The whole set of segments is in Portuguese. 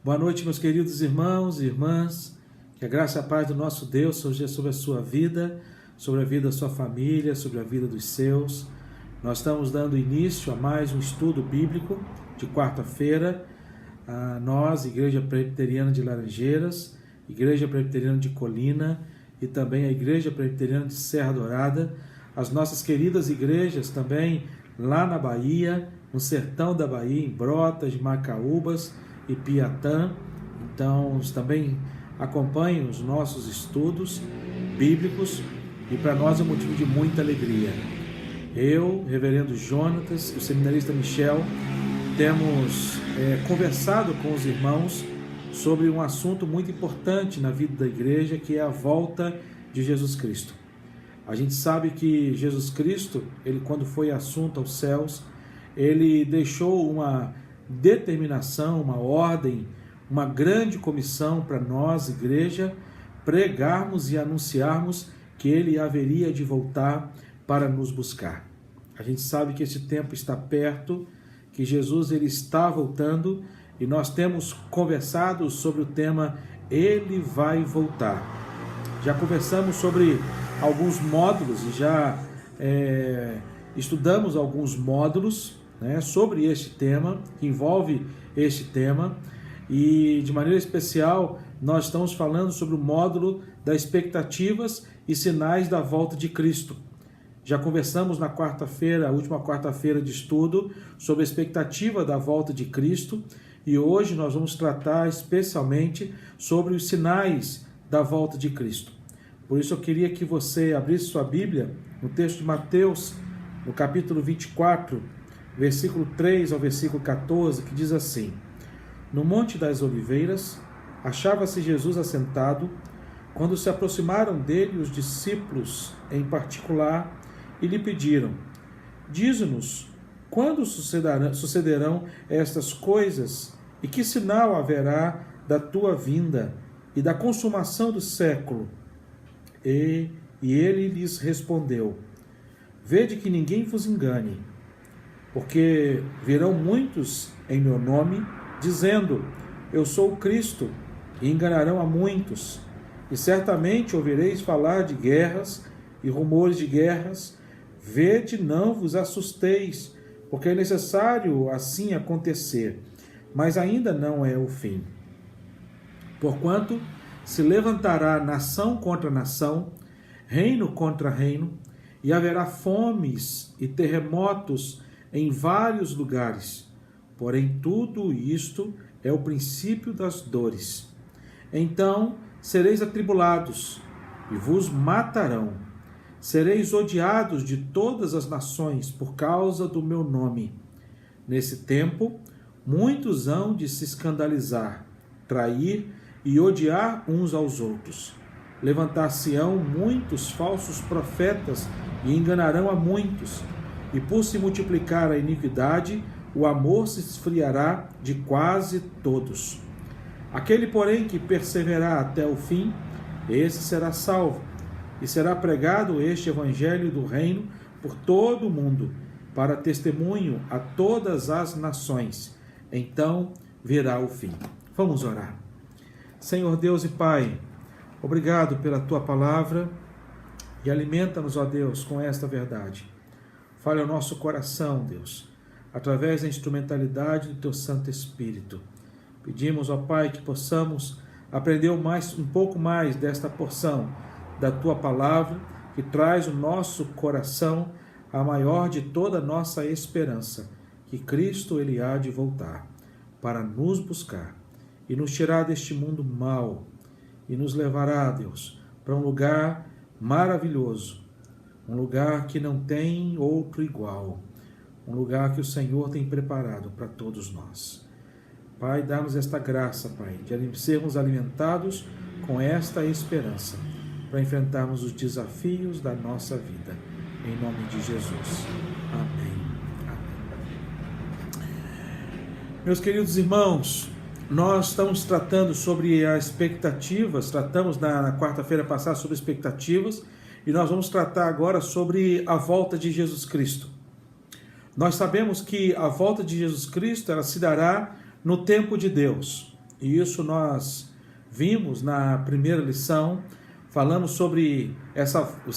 Boa noite, meus queridos irmãos e irmãs. Que a graça e a paz do nosso Deus seja sobre a sua vida, sobre a vida da sua família, sobre a vida dos seus. Nós estamos dando início a mais um estudo bíblico de quarta-feira. Nós, Igreja Presbiteriana de Laranjeiras, Igreja Presbiteriana de Colina e também a Igreja Presbiteriana de Serra Dourada, as nossas queridas igrejas também lá na Bahia, no sertão da Bahia, em Brotas, Macaúbas e Piatã. Então, também acompanhem os nossos estudos bíblicos e para nós é um motivo de muita alegria. Eu, reverendo Jonatas e o seminarista Michel, temos conversado com os irmãos sobre um assunto muito importante na vida da igreja, que é a volta de Jesus Cristo. A gente sabe que Jesus Cristo, ele quando foi assunto aos céus, ele deixou uma determinação, uma ordem, uma grande comissão para nós, igreja, pregarmos e anunciarmos que ele haveria de voltar para nos buscar. A gente sabe que esse tempo está perto, que Jesus ele está voltando e nós temos conversado sobre o tema Ele vai voltar. Já conversamos sobre alguns módulos e já estudamos alguns módulos, sobre este tema, que envolve este tema, e de maneira especial nós estamos falando sobre o módulo das expectativas e sinais da volta de Cristo. Já conversamos na quarta-feira, a última quarta-feira de estudo, sobre a expectativa da volta de Cristo, e hoje nós vamos tratar especialmente sobre os sinais da volta de Cristo. Por isso eu queria que você abrisse sua Bíblia no texto de Mateus, no capítulo 24, versículo 3 ao versículo 14, que diz assim: No Monte das Oliveiras, achava-se Jesus assentado, quando se aproximaram dele os discípulos em particular e lhe pediram: Dize-nos, quando sucederão estas coisas e que sinal haverá da tua vinda e da consumação do século? E ele lhes respondeu: Vede que ninguém vos engane, porque virão muitos em meu nome, dizendo: Eu sou o Cristo, e enganarão a muitos. E certamente ouvireis falar de guerras e rumores de guerras. Vede, não vos assusteis, porque é necessário assim acontecer, mas ainda não é o fim. Porquanto se levantará nação contra nação, reino contra reino, e haverá fomes e terremotos em vários lugares. Porém, tudo isto é o princípio das dores. Então sereis atribulados, e vos matarão. Sereis odiados de todas as nações por causa do meu nome. Nesse tempo, muitos hão de se escandalizar, trair e odiar uns aos outros. Levantar-se-ão muitos falsos profetas e enganarão a muitos. E por se multiplicar a iniquidade, o amor se esfriará de quase todos. Aquele, porém, que perseverar até o fim, esse será salvo. E será pregado este evangelho do reino por todo o mundo, para testemunho a todas as nações. Então virá o fim. Vamos orar. Senhor Deus e Pai, obrigado pela Tua palavra e alimenta-nos, ó Deus, com esta verdade. Fale ao nosso coração, Deus, através da instrumentalidade do Teu Santo Espírito. Pedimos, ó Pai, que possamos aprender um pouco mais desta porção da Tua palavra, que traz o nosso coração a maior de toda a nossa esperança, que Cristo ele há de voltar para nos buscar e nos tirar deste mundo mau e nos levará, Deus, para um lugar maravilhoso, um lugar que não tem outro igual, um lugar que o Senhor tem preparado para todos nós. Pai, dá-nos esta graça, Pai, de sermos alimentados com esta esperança, para enfrentarmos os desafios da nossa vida. Em nome de Jesus. Amém. Amém. Meus queridos irmãos, nós estamos tratando sobre as expectativas, tratamos na quarta-feira passada sobre expectativas, e nós vamos tratar agora sobre a volta de Jesus Cristo. Nós sabemos que a volta de Jesus Cristo ela se dará no tempo de Deus, e isso nós vimos na primeira lição. Falamos sobre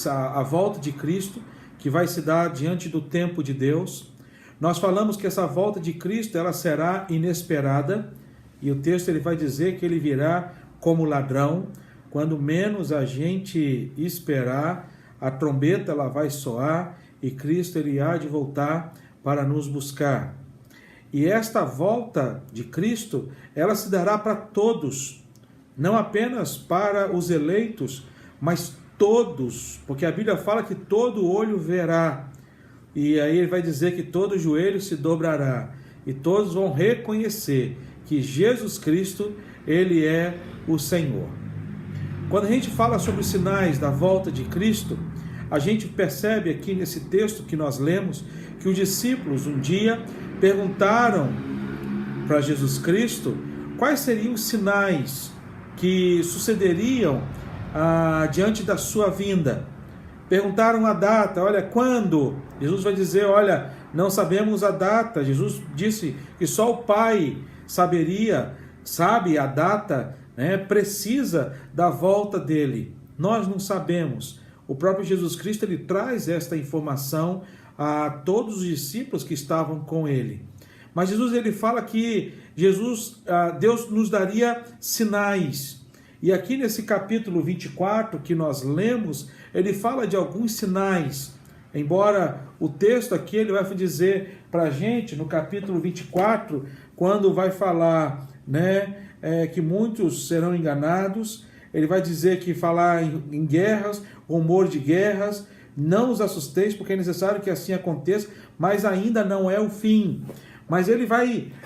a volta de Cristo, que vai se dar diante do tempo de Deus. Nós falamos que essa volta de Cristo ela será inesperada, e o texto ele vai dizer que ele virá como ladrão. Quando menos a gente esperar, a trombeta ela vai soar e Cristo ele há de voltar para nos buscar. E esta volta de Cristo, ela se dará para todos, não apenas para os eleitos, mas todos, porque a Bíblia fala que todo olho verá, e aí ele vai dizer que todo joelho se dobrará, e todos vão reconhecer que Jesus Cristo, ele é o Senhor. Quando a gente fala sobre os sinais da volta de Cristo, a gente percebe aqui nesse texto que nós lemos, que os discípulos um dia perguntaram para Jesus Cristo quais seriam os sinais que sucederiam diante da sua vinda. Perguntaram a data, olha, quando? Jesus vai dizer, olha, não sabemos a data. Jesus disse que só o Pai sabe a data, precisa da volta dele. Nós não sabemos. O próprio Jesus Cristo ele traz esta informação a todos os discípulos que estavam com ele. Mas Jesus ele fala que Deus nos daria sinais. E aqui nesse capítulo 24 que nós lemos, ele fala de alguns sinais. Embora o texto aqui ele vai dizer para a gente, no capítulo 24, quando vai falar que muitos serão enganados, ele vai dizer que falar em guerras, rumor de guerras, não os assusteis, porque é necessário que assim aconteça, mas ainda não é o fim. Mas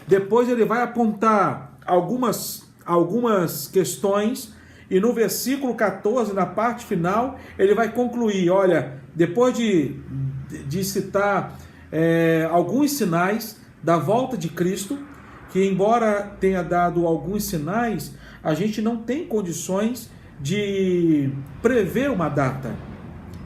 depois ele vai apontar algumas questões, e no versículo 14, na parte final, ele vai concluir, olha, depois de citar alguns sinais da volta de Cristo, que embora tenha dado alguns sinais, a gente não tem condições de prever uma data.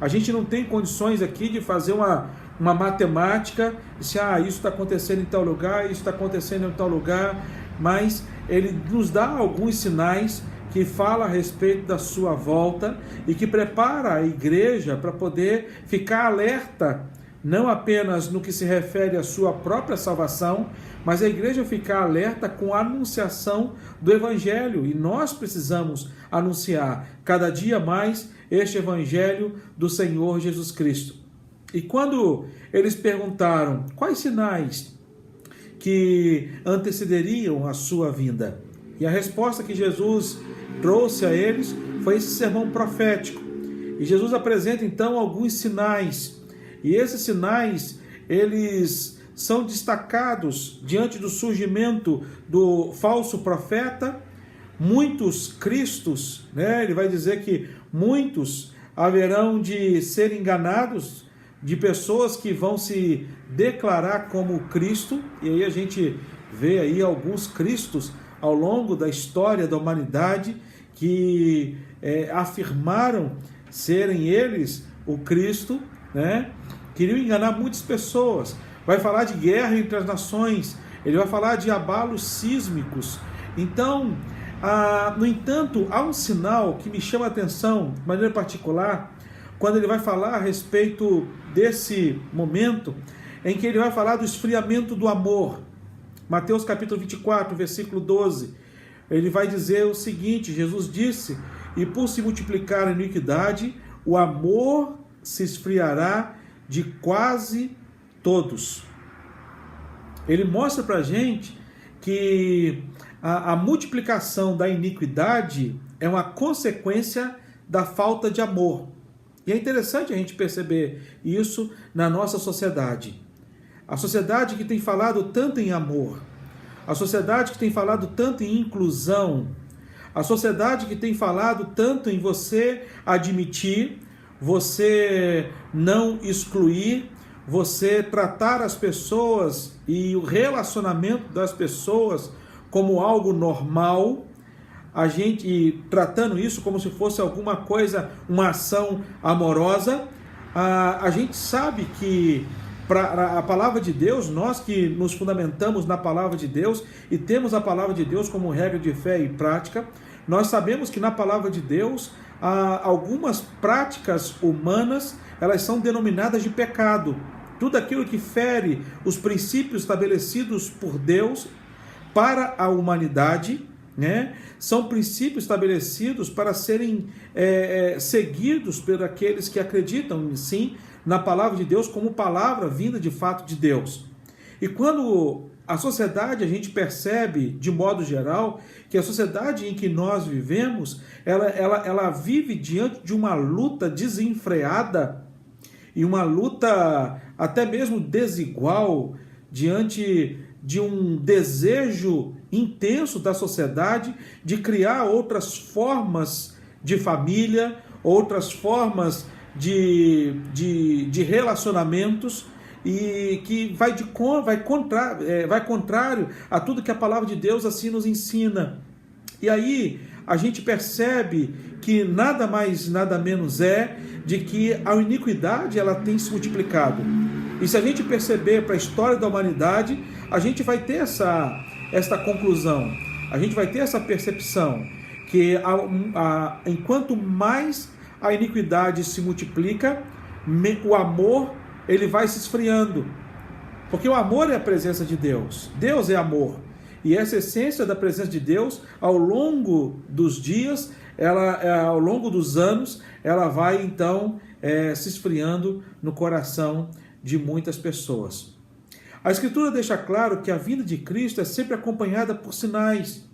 A gente não tem condições aqui de fazer uma matemática, isso está acontecendo em tal lugar, isso está acontecendo em tal lugar, mas ele nos dá alguns sinais que fala a respeito da sua volta e que prepara a igreja para poder ficar alerta, não apenas no que se refere à sua própria salvação, mas a igreja ficar alerta com a anunciação do Evangelho. E nós precisamos anunciar cada dia mais este Evangelho do Senhor Jesus Cristo. E quando eles perguntaram quais sinais que antecederiam a sua vinda, e a resposta que Jesus trouxe a eles foi esse sermão profético. E Jesus apresenta então alguns sinais, e esses sinais eles são destacados diante do surgimento do falso profeta, muitos cristos, ele vai dizer que muitos haverão de ser enganados, de pessoas que vão se declarar como Cristo, e aí a gente vê aí alguns cristos ao longo da história da humanidade que afirmaram serem eles o Cristo, queriam enganar muitas pessoas. Vai falar de guerra entre as nações, ele vai falar de abalos sísmicos. Então, no entanto, há um sinal que me chama a atenção de maneira particular, quando ele vai falar a respeito desse momento, em que ele vai falar do esfriamento do amor. Mateus capítulo 24, versículo 12, ele vai dizer o seguinte, Jesus disse, e por se multiplicar a iniquidade, o amor se esfriará de quase todos. Ele mostra para a gente que a multiplicação da iniquidade é uma consequência da falta de amor. E é interessante a gente perceber isso na nossa sociedade. A sociedade que tem falado tanto em amor, a sociedade que tem falado tanto em inclusão, a sociedade que tem falado tanto em você admitir, você não excluir, você tratar as pessoas e o relacionamento das pessoas como algo normal. a gente, tratando isso como se fosse alguma coisa, uma ação amorosa, a gente sabe que para a palavra de Deus, nós que nos fundamentamos na palavra de Deus e temos a palavra de Deus como regra de fé e prática, nós sabemos que na palavra de Deus, algumas práticas humanas, elas são denominadas de pecado. Tudo aquilo que fere os princípios estabelecidos por Deus para a humanidade, né, são princípios estabelecidos para serem seguidos por aqueles que acreditam, sim, na palavra de Deus como palavra vinda de fato de Deus. E quando a sociedade, a gente percebe, de modo geral, que a sociedade em que nós vivemos, ela vive diante de uma luta desenfreada e uma luta até mesmo desigual, diante de um desejo intenso da sociedade de criar outras formas de família, outras formas de relacionamentos, e que vai contrário a tudo que a palavra de Deus assim nos ensina. E aí a gente percebe que nada mais, nada menos de que a iniquidade ela tem se multiplicado. E se a gente perceber para a história da humanidade, a gente vai ter esta conclusão, a gente vai ter essa percepção, que enquanto mais a iniquidade se multiplica, o amor ele vai se esfriando, porque o amor é a presença de Deus, Deus é amor, e essa essência da presença de Deus, ao longo dos dias, ao longo dos anos, ela vai então se esfriando no coração de muitas pessoas. A Escritura deixa claro que a vinda de Cristo é sempre acompanhada por sinais.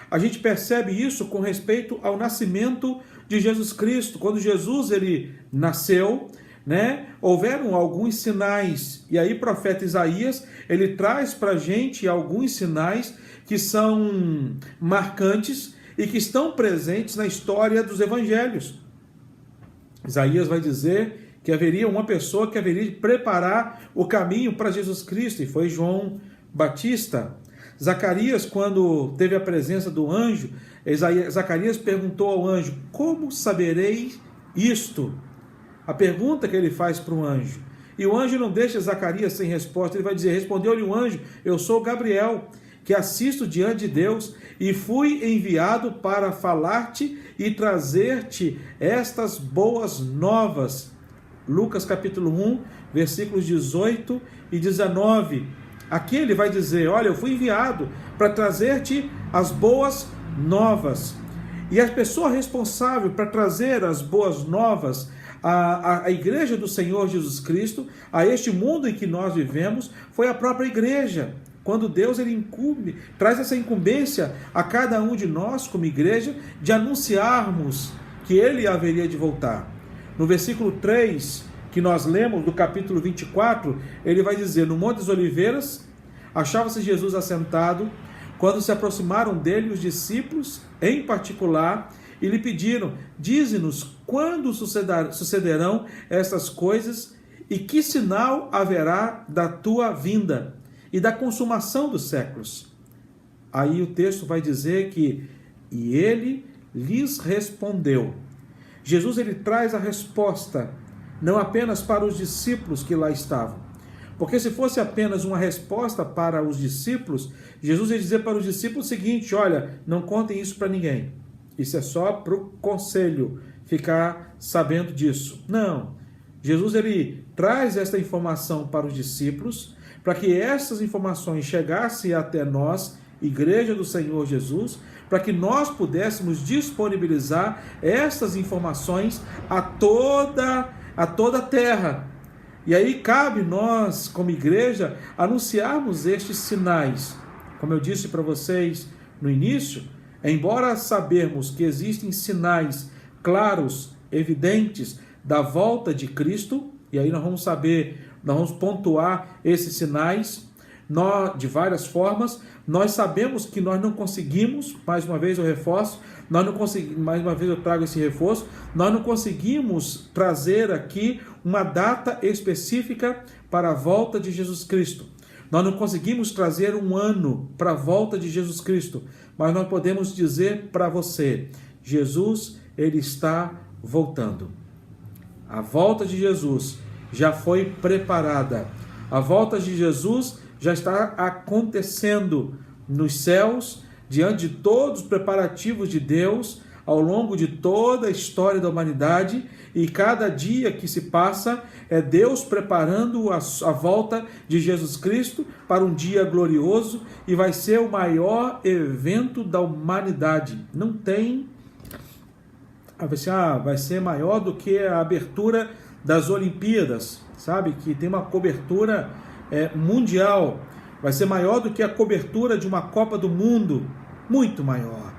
A gente percebe isso com respeito ao nascimento de Jesus Cristo. Quando Jesus ele nasceu, né, houveram alguns sinais, e aí o profeta Isaías ele traz para a gente alguns sinais que são marcantes e que estão presentes na história dos evangelhos. Isaías vai dizer que haveria uma pessoa que haveria de preparar o caminho para Jesus Cristo, e foi João Batista. Zacarias, quando teve a presença do anjo, Zacarias perguntou ao anjo: como saberei isto? A pergunta que ele faz para o anjo. E o anjo não deixa Zacarias sem resposta. Ele vai dizer: respondeu-lhe o anjo: eu sou Gabriel, que assisto diante de Deus, e fui enviado para falar-te e trazer-te estas boas novas. Lucas capítulo 1, versículos 18 e 19. Aqui ele vai dizer: olha, eu fui enviado para trazer-te as boas novas. E a pessoa responsável para trazer as boas novas à igreja do Senhor Jesus Cristo, a este mundo em que nós vivemos, foi a própria igreja. Quando Deus ele traz essa incumbência a cada um de nós como igreja de anunciarmos que ele haveria de voltar. No versículo 3, que nós lemos do capítulo 24, ele vai dizer: no Monte das Oliveiras achava-se Jesus assentado, quando se aproximaram dele os discípulos, em particular, e lhe pediram: dize-nos quando sucederão estas coisas e que sinal haverá da tua vinda e da consumação dos séculos. Aí o texto vai dizer que: e ele lhes respondeu. Jesus ele traz a resposta, não apenas para os discípulos que lá estavam. Porque se fosse apenas uma resposta para os discípulos, Jesus ia dizer para os discípulos o seguinte: olha, não contem isso para ninguém. Isso é só para o conselho ficar sabendo disso. Não. Jesus ele traz esta informação para os discípulos, para que essas informações chegassem até nós, igreja do Senhor Jesus, para que nós pudéssemos disponibilizar essas informações a toda a terra. E aí cabe nós, como igreja, anunciarmos estes sinais. Como eu disse para vocês no início, embora sabermos que existem sinais claros, evidentes da volta de Cristo, e aí nós vamos pontuar esses sinais de várias formas. Nós sabemos que nós não conseguimos, mais uma vez eu reforço, mais uma vez eu trago esse reforço, nós não conseguimos trazer aqui uma data específica para a volta de Jesus Cristo. Nós não conseguimos trazer um ano para a volta de Jesus Cristo, mas nós podemos dizer para você, Jesus, ele está voltando. A volta de Jesus já foi preparada. A volta de Jesus já está acontecendo nos céus, diante de todos os preparativos de Deus, ao longo de toda a história da humanidade, e cada dia que se passa é Deus preparando a volta de Jesus Cristo para um dia glorioso, e vai ser o maior evento da humanidade. Não tem... vai ser maior do que a abertura das Olimpíadas, sabe? Que tem uma cobertura mundial. Vai ser maior do que a cobertura de uma Copa do Mundo, muito maior.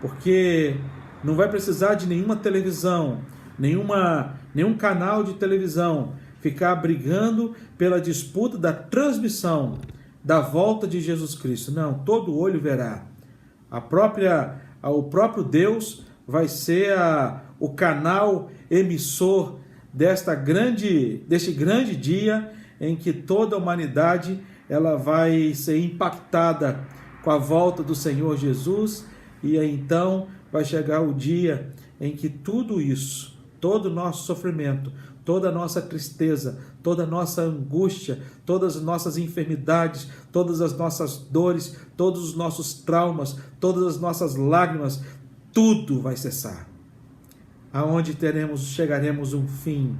Porque não vai precisar de nenhuma televisão, nenhum canal de televisão ficar brigando pela disputa da transmissão da volta de Jesus Cristo. Não, todo olho verá. O próprio Deus vai ser o canal emissor deste grande dia em que toda a humanidade ela vai ser impactada com a volta do Senhor Jesus, e aí então vai chegar o dia em que tudo isso, todo o nosso sofrimento, toda a nossa tristeza, toda a nossa angústia, todas as nossas enfermidades, todas as nossas dores, todos os nossos traumas, todas as nossas lágrimas, tudo vai cessar. Aonde chegaremos um fim.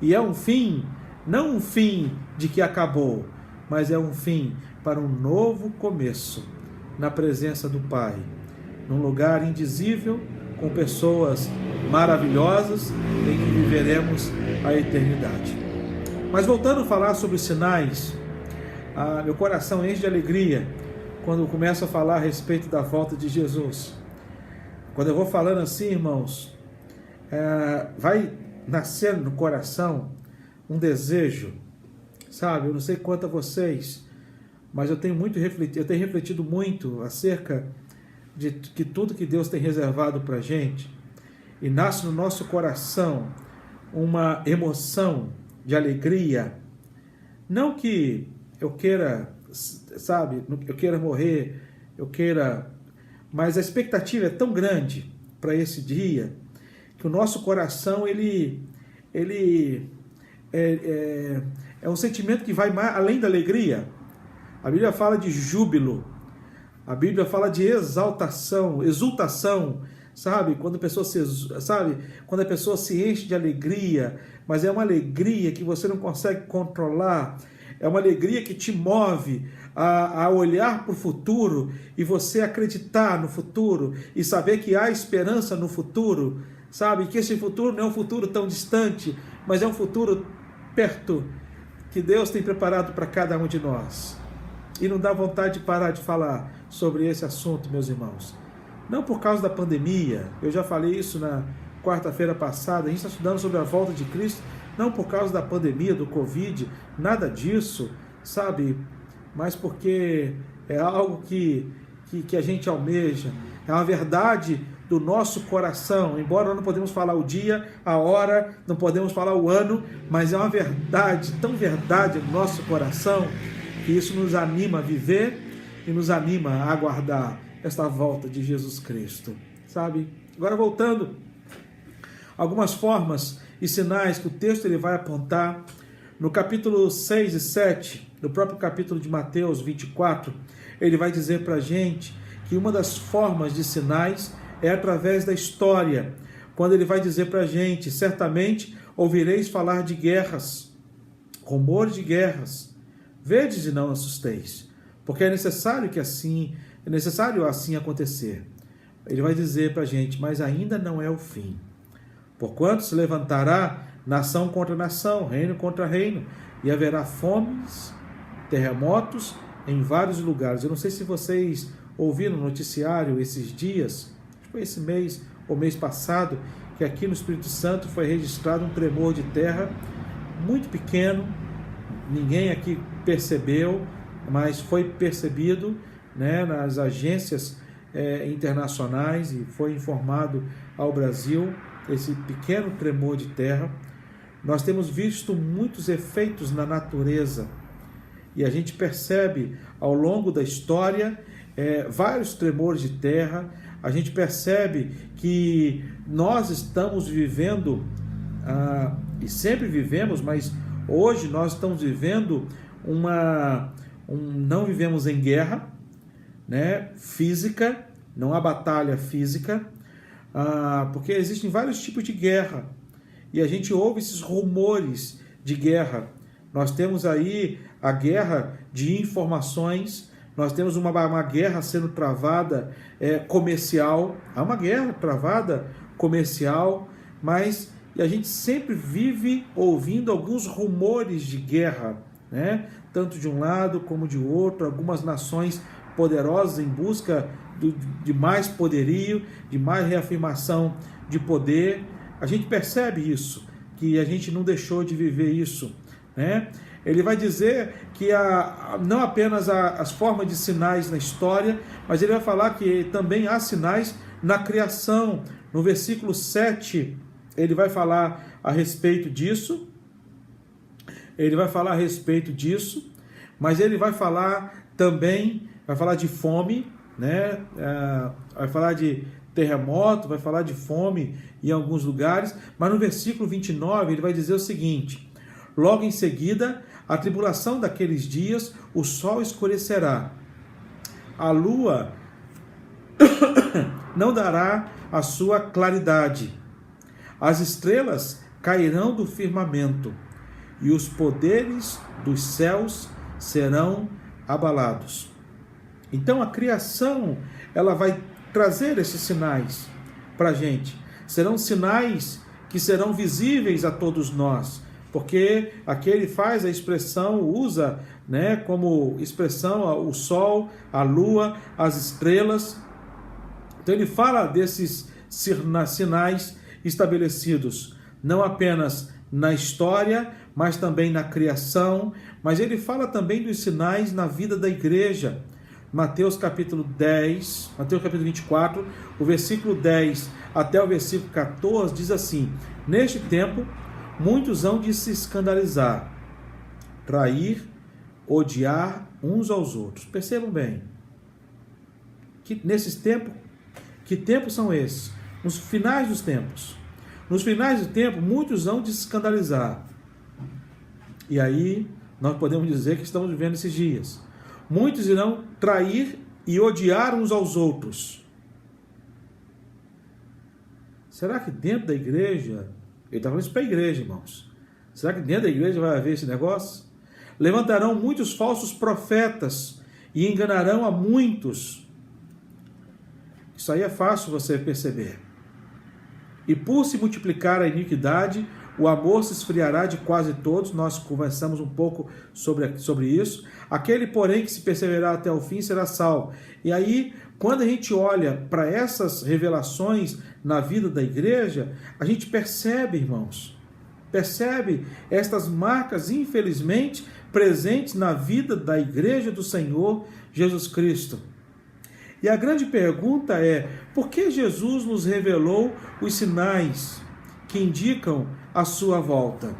E é um fim, não um fim de que acabou, mas é um fim para um novo começo, na presença do Pai, num lugar indizível, com pessoas maravilhosas, em que viveremos a eternidade. Mas voltando a falar sobre os sinais, meu coração enche de alegria quando eu começo a falar a respeito da volta de Jesus. Quando eu vou falando assim, irmãos, vai nascer no coração um desejo, sabe? Eu não sei quanto a vocês, mas eu tenho refletido muito acerca de que tudo que Deus tem reservado para a gente, e nasce no nosso coração uma emoção de alegria. Não que eu queira, sabe, eu queira morrer, mas a expectativa é tão grande para esse dia, que o nosso coração ele é um sentimento que vai mais além da alegria. A Bíblia fala de júbilo, a Bíblia fala de exultação, sabe? Quando a pessoa se enche de alegria, mas é uma alegria que você não consegue controlar, é uma alegria que te move a olhar para o futuro e você acreditar no futuro e saber que há esperança no futuro, sabe? Que esse futuro não é um futuro tão distante, mas é um futuro perto, que Deus tem preparado para cada um de nós. E não dá vontade de parar de falar sobre esse assunto, meus irmãos. Não por causa da pandemia, eu já falei isso na quarta-feira passada, a gente está estudando sobre a volta de Cristo, não por causa da pandemia, do Covid, nada disso, sabe? Mas porque é algo que a gente almeja, é uma verdade do nosso coração, embora nós não podemos falar o dia, a hora, não podemos falar o ano, mas é uma verdade, tão verdade no nosso coração, que isso nos anima a viver e nos anima a aguardar esta volta de Jesus Cristo, sabe? Agora voltando, algumas formas e sinais que o texto ele vai apontar, no capítulo 6 e 7, no próprio capítulo de Mateus 24, ele vai dizer para a gente que uma das formas de sinais é através da história, quando ele vai dizer para a gente, certamente ouvireis falar de guerras, rumores de guerras, vedes e não assusteis, porque é necessário assim acontecer. Ele vai dizer para a gente, mas ainda não é o fim. Porquanto se levantará nação contra nação, reino contra reino, e haverá fomes, terremotos em vários lugares. Eu não sei se vocês ouviram no noticiário esses dias, foi esse mês ou mês passado, que aqui no Espírito Santo foi registrado um tremor de terra muito pequeno, ninguém aqui percebeu, mas foi percebido, né, nas agências internacionais, e foi informado ao Brasil esse pequeno tremor de terra. Nós temos visto muitos efeitos na natureza, e a gente percebe ao longo da história vários tremores de terra. A gente percebe que nós estamos vivendo, e sempre vivemos, mas hoje nós estamos vivendo não vivemos em guerra, né, física, não há batalha física, porque existem vários tipos de guerra, e a gente ouve esses rumores de guerra. Nós temos aí a guerra de informações, nós temos uma guerra sendo travada comercial, há uma guerra travada comercial, mas a gente sempre vive ouvindo alguns rumores de guerra, né? Tanto de um lado como de outro, algumas nações poderosas em busca de mais poderio, de mais reafirmação de poder. A gente percebe isso, que a gente não deixou de viver isso, né? Ele vai dizer que não apenas as formas de sinais na história, mas ele vai falar que também há sinais na criação. No versículo 7, ele vai falar a respeito disso. Mas ele vai falar também, vai falar de fome, né? Vai falar de terremoto, vai falar de fome em alguns lugares, mas no versículo 29 ele vai dizer o seguinte: logo em seguida, a tribulação daqueles dias, o sol escurecerá, a lua não dará a sua claridade, as estrelas cairão do firmamento, e os poderes dos céus serão abalados. Então a criação, ela vai trazer esses sinais para a gente. Serão sinais que serão visíveis a todos nós, porque aqui ele faz a expressão, usa, né, como expressão o sol, a lua, as estrelas. Então ele fala desses sinais estabelecidos, não apenas na história, mas também na criação, mas ele fala também dos sinais na vida da igreja. Mateus capítulo 24, o versículo 10 até o versículo 14 diz assim: neste tempo, muitos hão de se escandalizar, trair, odiar uns aos outros. Percebam bem, que nesses tempos, que tempos são esses? Nos finais dos tempos. Nos finais do tempo, muitos hão de se escandalizar. E aí, nós podemos dizer que estamos vivendo esses dias. Muitos irão trair e odiar uns aos outros. Será que dentro da igreja, ele está falando isso para a igreja, irmãos, será que dentro da igreja vai haver esse negócio? Levantarão muitos falsos profetas e enganarão a muitos. Isso aí é fácil você perceber. E por se multiplicar a iniquidade, o amor se esfriará de quase todos. Nós conversamos um pouco sobre isso. Aquele, porém, que se perseverar até o fim será salvo. E aí, quando a gente olha para essas revelações na vida da igreja, a gente percebe, irmãos, estas marcas, infelizmente, presentes na vida da igreja do Senhor Jesus Cristo. E a grande pergunta é: por que Jesus nos revelou os sinais que indicam a sua volta?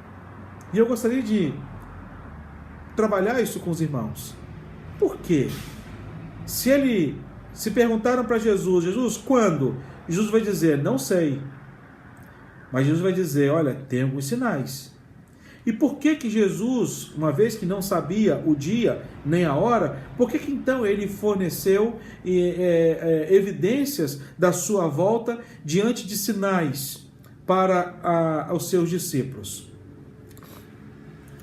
E eu gostaria de trabalhar isso com os irmãos. Por quê? Se perguntaram para Jesus, quando? Jesus vai dizer, não sei. Mas Jesus vai dizer, olha, tem alguns sinais. E por que Jesus, uma vez que não sabia o dia nem a hora, por que então ele forneceu evidências da sua volta diante de sinais para os seus discípulos?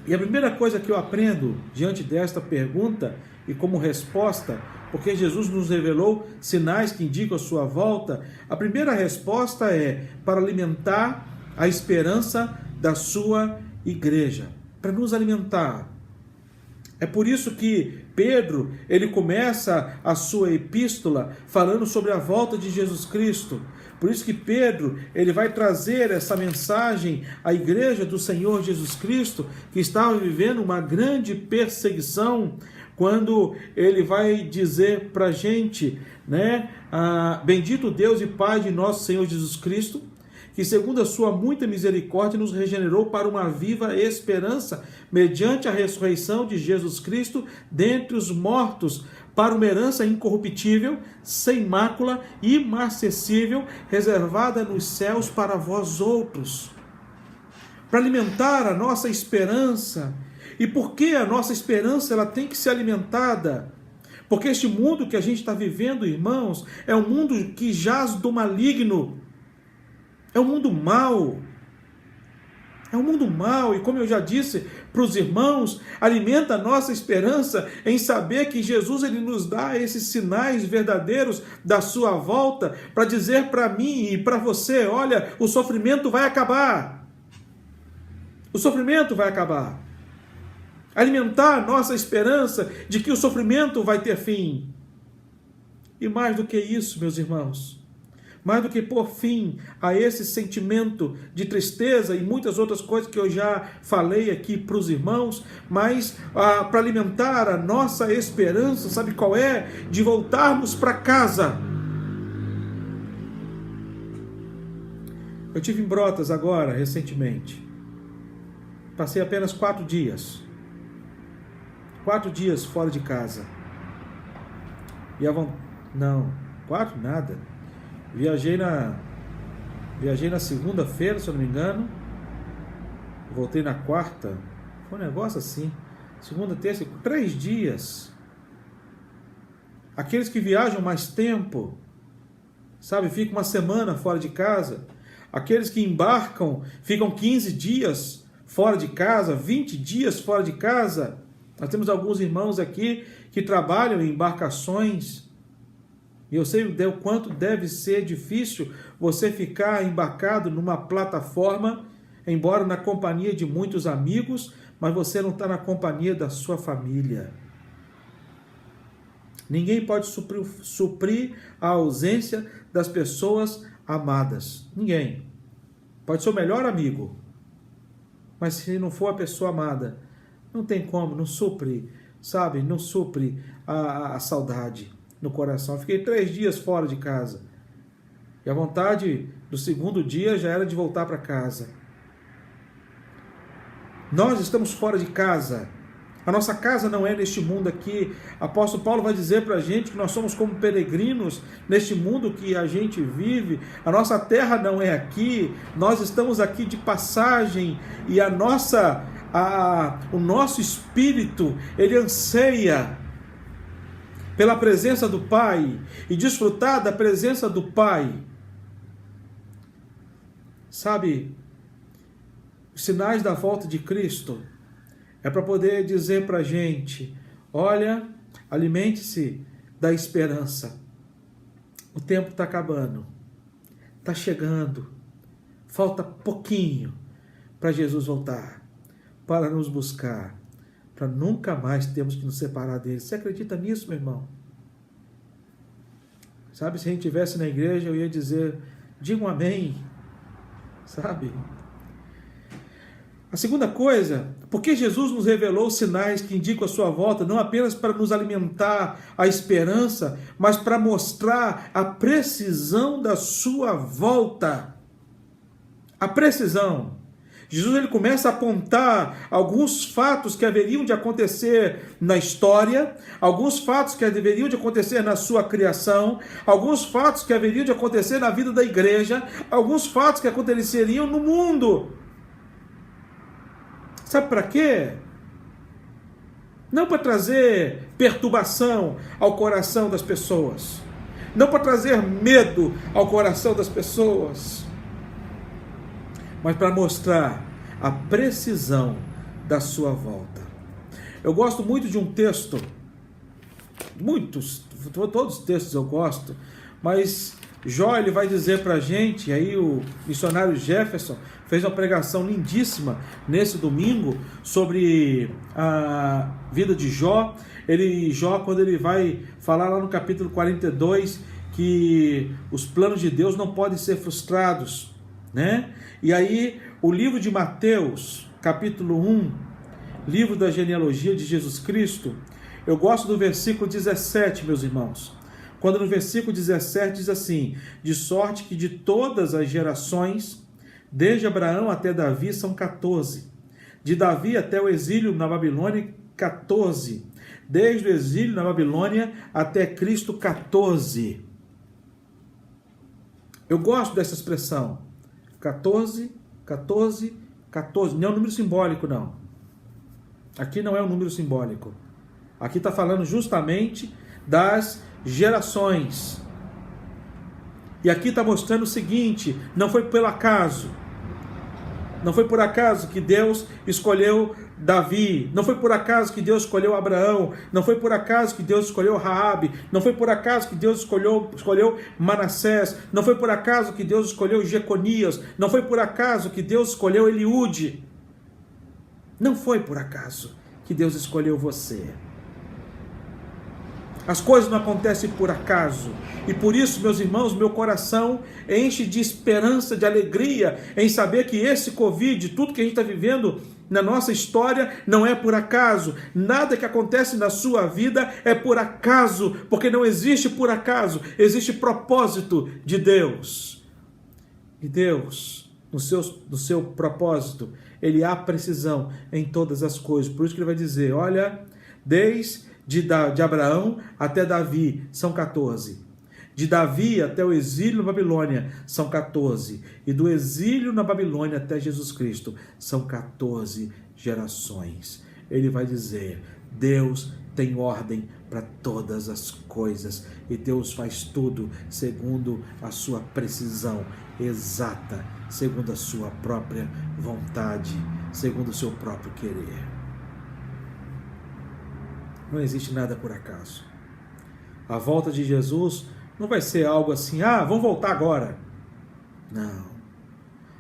E a primeira coisa que eu aprendo diante desta pergunta e como resposta, porque Jesus nos revelou sinais que indicam a sua volta, a primeira resposta é para alimentar a esperança da sua igreja, para nos alimentar. É por isso que Pedro, ele começa a sua epístola falando sobre a volta de Jesus Cristo. Por isso que Pedro, ele vai trazer essa mensagem à igreja do Senhor Jesus Cristo, que estava vivendo uma grande perseguição, quando ele vai dizer para a gente, né? Bendito Deus e Pai de nosso Senhor Jesus Cristo, que segundo a sua muita misericórdia nos regenerou para uma viva esperança, mediante a ressurreição de Jesus Cristo dentre os mortos, para uma herança incorruptível, sem mácula, imarcessível, reservada nos céus para vós outros. Para alimentar a nossa esperança. E por que a nossa esperança ela tem que ser alimentada? Porque este mundo que a gente está vivendo, irmãos, é um mundo que jaz do maligno. É um mundo mau. É um mundo mau. E como eu já disse para os irmãos, alimenta a nossa esperança em saber que Jesus ele nos dá esses sinais verdadeiros da sua volta para dizer para mim e para você, olha, o sofrimento vai acabar. O sofrimento vai acabar. Alimentar a nossa esperança de que o sofrimento vai ter fim. E mais do que isso, meus irmãos, mais do que pôr fim a esse sentimento de tristeza e muitas outras coisas que eu já falei aqui para os irmãos, mas para alimentar a nossa esperança, sabe qual é? De voltarmos para casa. Eu tive em Brotas agora, recentemente. Passei apenas 4 dias. 4 dias fora de casa. Não, 4 nada. Viajei na segunda-feira, se eu não me engano. Voltei na quarta. Foi um negócio assim. Segunda, terça, 3 dias. Aqueles que viajam mais tempo, sabe, ficam uma semana fora de casa. Aqueles que embarcam, ficam 15 dias fora de casa, 20 dias fora de casa. Nós temos alguns irmãos aqui que trabalham em embarcações. E eu sei o quanto deve ser difícil você ficar embarcado numa plataforma, embora na companhia de muitos amigos, mas você não está na companhia da sua família. Ninguém pode suprir a ausência das pessoas amadas. Ninguém. Pode ser o melhor amigo, mas se não for a pessoa amada, não tem como, não supre, sabe? Não supre a saudade no coração. Fiquei 3 dias fora de casa. E a vontade do segundo dia já era de voltar para casa. Nós estamos fora de casa. A nossa casa não é neste mundo aqui. Apóstolo Paulo vai dizer para a gente que nós somos como peregrinos neste mundo que a gente vive. A nossa terra não é aqui. Nós estamos aqui de passagem e o nosso espírito, ele anseia pela presença do Pai e desfrutar da presença do Pai. Sabe, os sinais da volta de Cristo é para poder dizer para a gente, olha, alimente-se da esperança. O tempo está acabando, está chegando, falta pouquinho para Jesus voltar, para nos buscar, para nunca mais termos que nos separar dele. Você acredita nisso, meu irmão? Sabe, se a gente estivesse na igreja, eu ia dizer, diga um amém, sabe? A segunda coisa, porque Jesus nos revelou sinais que indicam a sua volta, não apenas para nos alimentar a esperança, mas para mostrar a precisão da sua volta. A precisão. Jesus ele começa a apontar alguns fatos que haveriam de acontecer na história, alguns fatos que deveriam de acontecer na sua criação, alguns fatos que haveriam de acontecer na vida da igreja, alguns fatos que aconteceriam no mundo. Sabe para quê? Não para trazer perturbação ao coração das pessoas, não para trazer medo ao coração das pessoas, mas para mostrar a precisão da sua volta. Eu gosto muito de um texto, todos os textos eu gosto, mas Jó ele vai dizer para a gente, aí o missionário Jefferson fez uma pregação lindíssima nesse domingo sobre a vida de Jó. Jó, quando ele vai falar lá no capítulo 42, que os planos de Deus não podem ser frustrados, né? E aí o livro de Mateus, capítulo 1, livro da genealogia de Jesus Cristo, eu gosto do versículo 17, meus irmãos, quando no versículo 17 diz assim, de sorte que de todas as gerações Desde Abraão até Davi são 14. De Davi até o exílio na Babilônia, 14. Desde o exílio na Babilônia até Cristo, 14. Eu gosto dessa expressão. 14, 14, 14. Não é um número simbólico, não. Aqui não é um número simbólico. Aqui está falando justamente das gerações. E aqui está mostrando o seguinte: não foi pelo acaso. Não foi por acaso que Deus escolheu Davi. Não foi por acaso que Deus escolheu Abraão. Não foi por acaso que Deus escolheu Raabe. Não foi por acaso que Deus escolheu Manassés. Não foi por acaso que Deus escolheu Jeconias. Não foi por acaso que Deus escolheu Eliúde. Não foi por acaso que Deus escolheu você. As coisas não acontecem por acaso. E por isso, meus irmãos, meu coração enche de esperança, de alegria em saber que esse Covid, tudo que a gente está vivendo na nossa história, não é por acaso. Nada que acontece na sua vida é por acaso, porque não existe por acaso, existe propósito de Deus. E Deus, no seu propósito, Ele há precisão em todas as coisas. Por isso que Ele vai dizer, olha, desde de Abraão até Davi são 14. De Davi até o exílio na Babilônia são 14. E do exílio na Babilônia até Jesus Cristo são 14 gerações. Ele vai dizer, Deus tem ordem para todas as coisas. E Deus faz tudo segundo a sua precisão exata, segundo a sua própria vontade, segundo o seu próprio querer. Não existe nada por acaso. A volta de Jesus não vai ser algo assim, vamos voltar agora. Não.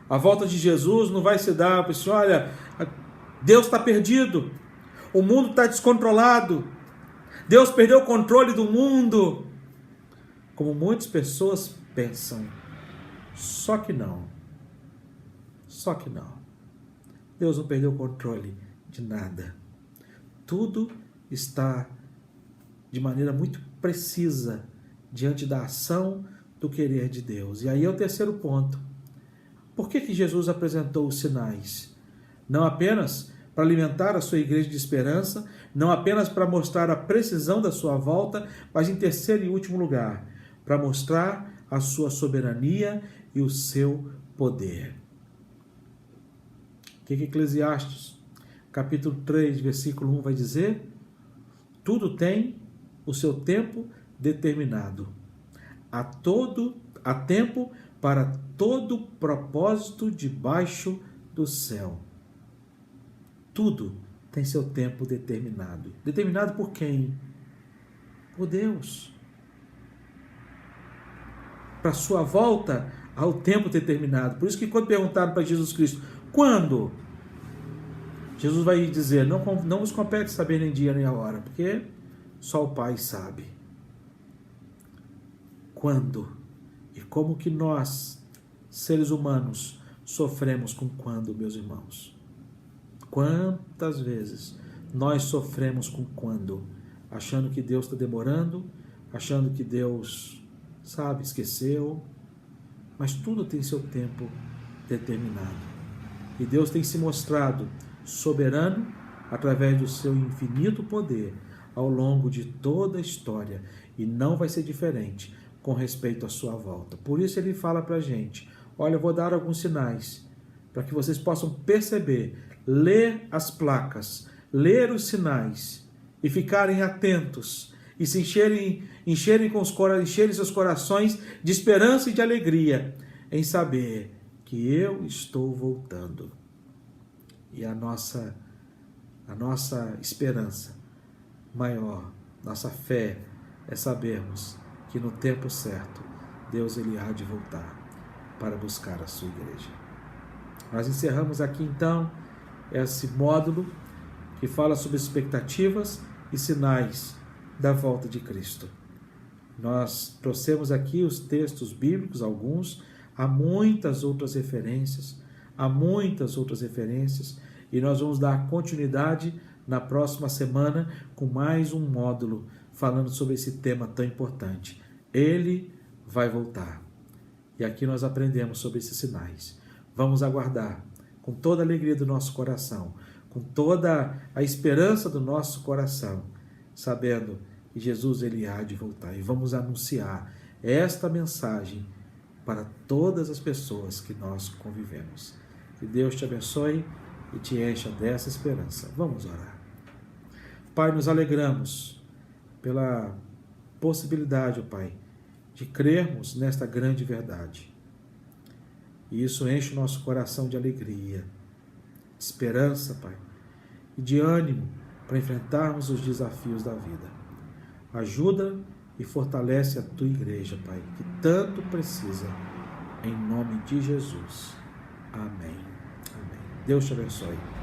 A volta de Jesus não vai se dar para assim, olha, Deus está perdido, o mundo está descontrolado, Deus perdeu o controle do mundo, como muitas pessoas pensam. Só que não. Só que não. Deus não perdeu o controle de nada. Tudo está de maneira muito precisa diante da ação do querer de Deus. E aí é o terceiro ponto. Por que Jesus apresentou os sinais? Não apenas para alimentar a sua igreja de esperança, não apenas para mostrar a precisão da sua volta, mas em terceiro e último lugar, para mostrar a sua soberania e o seu poder. O que Eclesiastes, capítulo 3, versículo 1 vai dizer? Tudo tem o seu tempo determinado. Há tempo para todo propósito debaixo do céu. Tudo tem seu tempo determinado. Determinado por quem? Por Deus. Para sua volta, há o tempo determinado. Por isso que quando perguntaram para Jesus Cristo, quando? Jesus vai dizer, não vos compete saber nem dia nem a hora, porque só o Pai sabe. Quando? E como que nós, seres humanos, sofremos com quando, meus irmãos? Quantas vezes nós sofremos com quando? Achando que Deus está demorando, achando que Deus, esqueceu. Mas tudo tem seu tempo determinado. E Deus tem se mostrado soberano através do seu infinito poder ao longo de toda a história, e não vai ser diferente com respeito à sua volta. Por isso ele fala para a gente, olha, eu vou dar alguns sinais para que vocês possam perceber, ler as placas, ler os sinais e ficarem atentos e se encherem seus corações de esperança e de alegria em saber que eu estou voltando. E a nossa esperança maior, nossa fé é sabermos que no tempo certo Deus ele há de voltar para buscar a sua igreja. Nós encerramos aqui então esse módulo que fala sobre expectativas e sinais da volta de Cristo. Nós trouxemos aqui os textos bíblicos, alguns, há muitas outras referências, e nós vamos dar continuidade na próxima semana com mais um módulo falando sobre esse tema tão importante. Ele vai voltar. E aqui nós aprendemos sobre esses sinais. vamos aguardar com toda a alegria do nosso coração, com toda a esperança do nosso coração, sabendo que Jesus ele há de voltar. E vamos anunciar esta mensagem para todas as pessoas que nós convivemos. Que Deus te abençoe e te encha dessa esperança. Vamos orar. Pai, nos alegramos pela possibilidade, ó Pai, de crermos nesta grande verdade. E isso enche o nosso coração de alegria, de esperança, Pai, e de ânimo para enfrentarmos os desafios da vida. Ajuda e fortalece a tua igreja, Pai, que tanto precisa, em nome de Jesus. Amém. Amém. Deus te abençoe.